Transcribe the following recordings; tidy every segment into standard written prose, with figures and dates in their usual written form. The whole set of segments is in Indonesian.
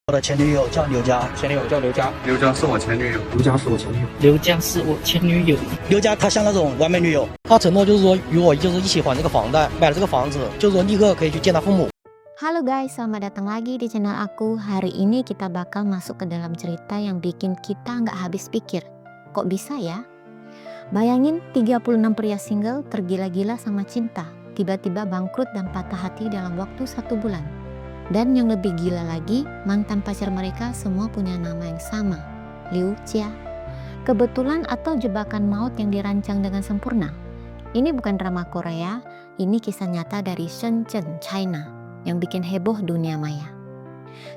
我的前女友叫刘佳，前女友叫刘佳，刘佳是我前女友，刘佳是我前女友，刘佳是我前女友。刘佳她像那种完美女友，她承诺就是说与我就是一起还这个房贷，买了这个房子，就是说立刻可以去见她父母。 Halo guys, selamat datang lagi di channel aku. Hari ini kita bakal masuk ke dalam cerita yang bikin kita nggak habis pikir. Kok bisa ya? Bayangin 36 pria single tergila-gila sama cinta, tiba-tiba bangkrut dan patah hati dalam waktu 1 bulan. Dan yang lebih gila lagi, mantan pacar mereka semua punya nama yang sama, Liu Jia. Kebetulan atau jebakan maut yang dirancang dengan sempurna? Ini bukan drama Korea, ini kisah nyata dari Shenzhen, China, yang bikin heboh dunia maya.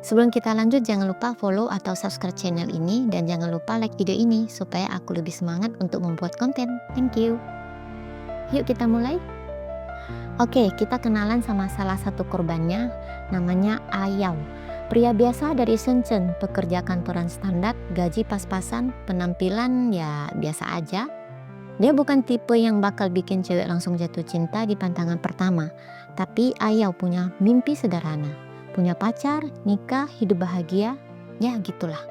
Sebelum kita lanjut, jangan lupa follow atau subscribe channel ini, dan jangan lupa like video ini supaya aku lebih semangat untuk membuat konten. Thank you. Yuk kita mulai. Oke, kita kenalan sama salah satu korbannya, namanya Ayao. Pria biasa dari Shenzhen, pekerja kantoran standar, gaji pas-pasan, penampilan ya biasa aja. Dia bukan tipe yang bakal bikin cewek langsung jatuh cinta di pandangan pertama. Tapi Ayao punya mimpi sederhana. Punya pacar, nikah, hidup bahagia, ya gitulah.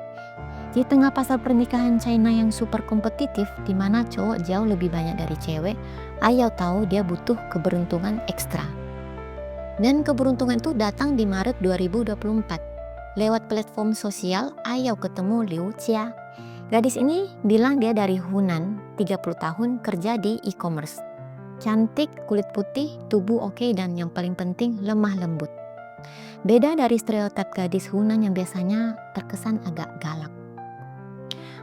Di tengah pasar pernikahan China yang super kompetitif, di mana cowok jauh lebih banyak dari cewek, Ayao tahu dia butuh keberuntungan ekstra. Dan keberuntungan itu datang di Maret 2024. Lewat platform sosial, Ayao ketemu Liu Jia. Gadis ini bilang dia dari Hunan, 30 tahun, kerja di e-commerce. Cantik, kulit putih, tubuh oke, dan yang paling penting lemah lembut. Beda dari stereotip gadis Hunan yang biasanya terkesan agak galak.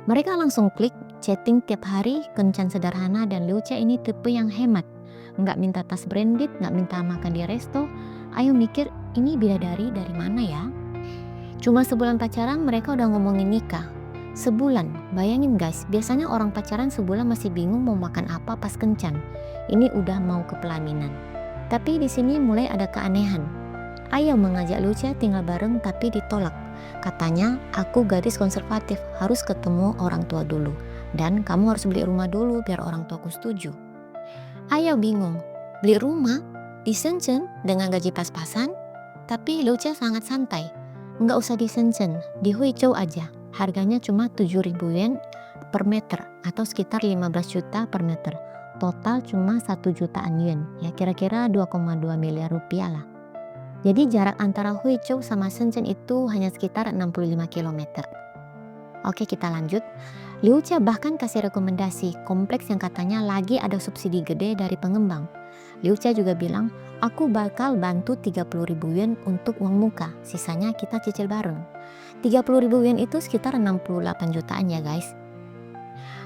Mereka langsung klik, chatting tiap hari, kencan sederhana, dan Liu Jia ini tipe yang hemat. Nggak minta tas branded, nggak minta makan di resto. Ayo mikir, ini bidadari dari mana ya? Cuma sebulan pacaran mereka udah ngomongin nikah. Sebulan, bayangin guys, biasanya orang pacaran sebulan masih bingung mau makan apa pas kencan. Ini udah mau ke pelaminan. Tapi di sini mulai ada keanehan. Ayao mengajak Liu Jia tinggal bareng tapi ditolak. Katanya, aku gadis konservatif, harus ketemu orang tua dulu. Dan kamu harus beli rumah dulu biar orang tuaku setuju. Ayao bingung, beli rumah di Shenzhen dengan gaji pas-pasan? Tapi Liu Jia sangat santai. Nggak usah di Shenzhen, di Huizhou aja. Harganya cuma 7.000 yen per meter atau sekitar 15 juta per meter. Total cuma 1 jutaan yen, ya kira-kira 2,2 miliar rupiah lah. Jadi jarak antara Huizhou sama Shenzhen itu hanya sekitar 65 km. Oke, kita lanjut. Liu Jia bahkan kasih rekomendasi kompleks yang katanya lagi ada subsidi gede dari pengembang. Liu Jia juga bilang, aku bakal bantu 30.000 yen untuk uang muka, sisanya kita cicil bareng. 30.000 yen itu sekitar 68 jutaan ya guys.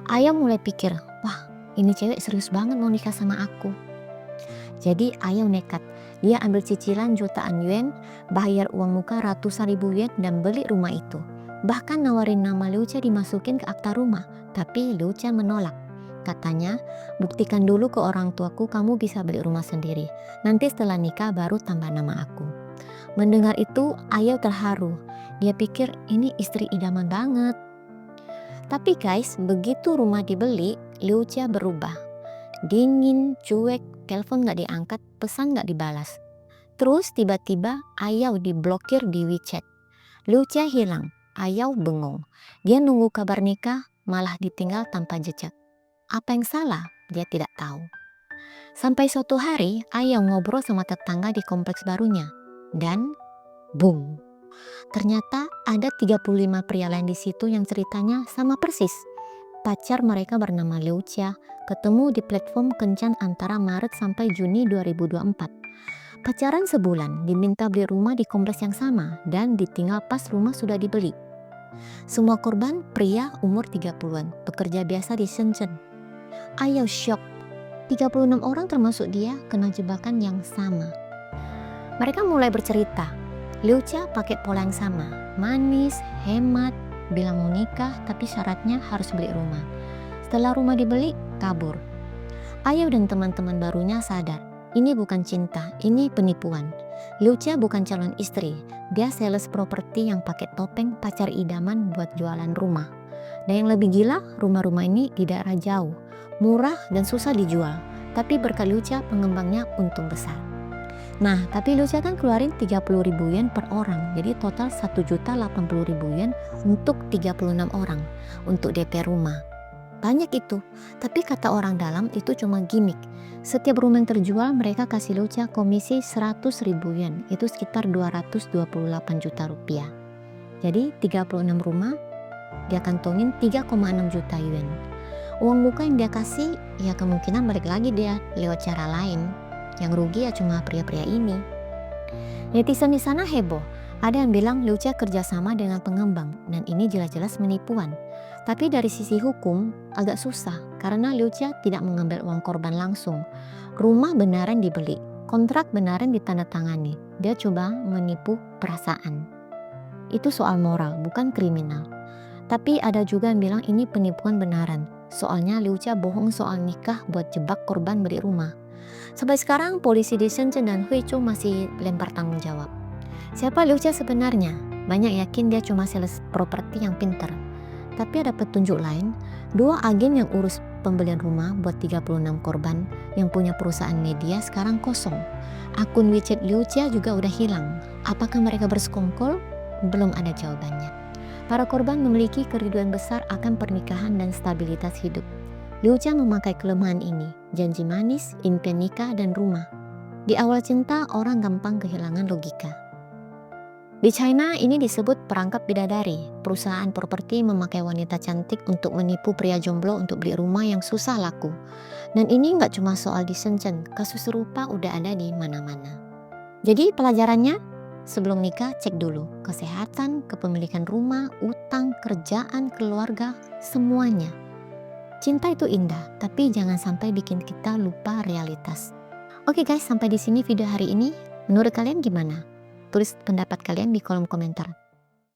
Ayao mulai pikir, wah ini cewek serius banget mau nikah sama aku. Jadi Ayao nekat, dia ambil cicilan jutaan yen, bayar uang muka ratusan ribu yen, dan beli rumah itu. Bahkan nawarin nama Liu Jia dimasukin ke akta rumah, tapi Liu Jia menolak. Katanya, buktikan dulu ke orang tuaku kamu bisa beli rumah sendiri. Nanti setelah nikah baru tambah nama aku. Mendengar itu, Ayao terharu. Dia pikir ini istri idaman banget. Tapi guys, begitu rumah dibeli, Liu Jia berubah. Dingin, cuek, telepon gak diangkat, pesan gak dibalas. Terus tiba-tiba Ayao diblokir di WeChat. Liu Jia hilang. Ayao bengong. Dia nunggu kabar nikah, malah ditinggal tanpa jejak. Apa yang salah? Dia tidak tahu. Sampai suatu hari, Ayao ngobrol sama tetangga di kompleks barunya. Dan, boom. Ternyata ada 35 pria lain di situ yang ceritanya sama persis. Pacar mereka bernama Liu Jia, ketemu di platform kencan antara Maret sampai Juni 2024. Pacaran sebulan, diminta beli rumah di kompleks yang sama, dan ditinggal pas rumah sudah dibeli. Semua korban pria umur 30-an, pekerja biasa di Shenzhen. Ayao shock, 36 orang termasuk dia kena jebakan yang sama. Mereka mulai bercerita, Liu Jia pakai pola yang sama, manis, hemat, bilang mau nikah tapi syaratnya harus beli rumah. Setelah rumah dibeli, kabur. Ayao dan teman-teman barunya sadar, ini bukan cinta, ini penipuan. Liu Jia bukan calon istri, dia sales properti yang pakai topeng pacar idaman buat jualan rumah. Dan yang lebih gila, rumah-rumah ini di daerah jauh, murah dan susah dijual. Tapi berkat Liu Jia, pengembangnya untung besar. Nah, tapi Liu Jia kan keluarin 30.000 yen per orang. Jadi total 1.080.000 yen untuk 36 orang untuk DP rumah. Banyak itu. Tapi kata orang dalam itu cuma gimmick. Setiap rumah yang terjual mereka kasih Liu Jia komisi 100.000 yen. Itu sekitar 228 juta rupiah. Jadi 36 rumah dia kantongin 3,6 juta yuan. Uang muka yang dia kasih ya kemungkinan balik lagi dia lewat cara lain. Yang rugi ya cuma pria-pria ini. Netizen di sana heboh. Ada yang bilang Liu Jia kerjasama dengan pengembang dan ini jelas-jelas penipuan. Tapi dari sisi hukum agak susah karena Liu Jia tidak mengambil uang korban langsung. Rumah benaran dibeli, kontrak benaran ditandatangani. Dia coba menipu perasaan. Itu soal moral, bukan kriminal. Tapi ada juga yang bilang ini penipuan benaran. Soalnya Liu Jia bohong soal nikah buat jebak korban beli rumah. Sampai sekarang polisi di Shenzhen dan Huizhou masih lempar tanggung jawab. Siapa Liu Jia sebenarnya? Banyak yakin dia cuma sales properti yang pintar. Tapi ada petunjuk lain, 2 agen yang urus pembelian rumah buat 36 korban yang punya perusahaan media sekarang kosong. Akun WeChat Liu Jia juga udah hilang. Apakah mereka bersekongkol? Belum ada jawabannya. Para korban memiliki kerinduan besar akan pernikahan dan stabilitas hidup. Liu Jia memakai kelemahan ini, janji manis, impian nikah, dan rumah. Di awal cinta, orang gampang kehilangan logika. Di China, ini disebut perangkap bidadari. Perusahaan properti memakai wanita cantik untuk menipu pria jomblo untuk beli rumah yang susah laku. Dan ini nggak cuma soal di Shenzhen, kasus serupa udah ada di mana-mana. Jadi pelajarannya, sebelum nikah cek dulu kesehatan, kepemilikan rumah, utang, kerjaan, keluarga, semuanya. Cinta itu indah, tapi jangan sampai bikin kita lupa realitas. Oke guys, sampai di sini video hari ini. Menurut kalian gimana? Tulis pendapat kalian di kolom komentar.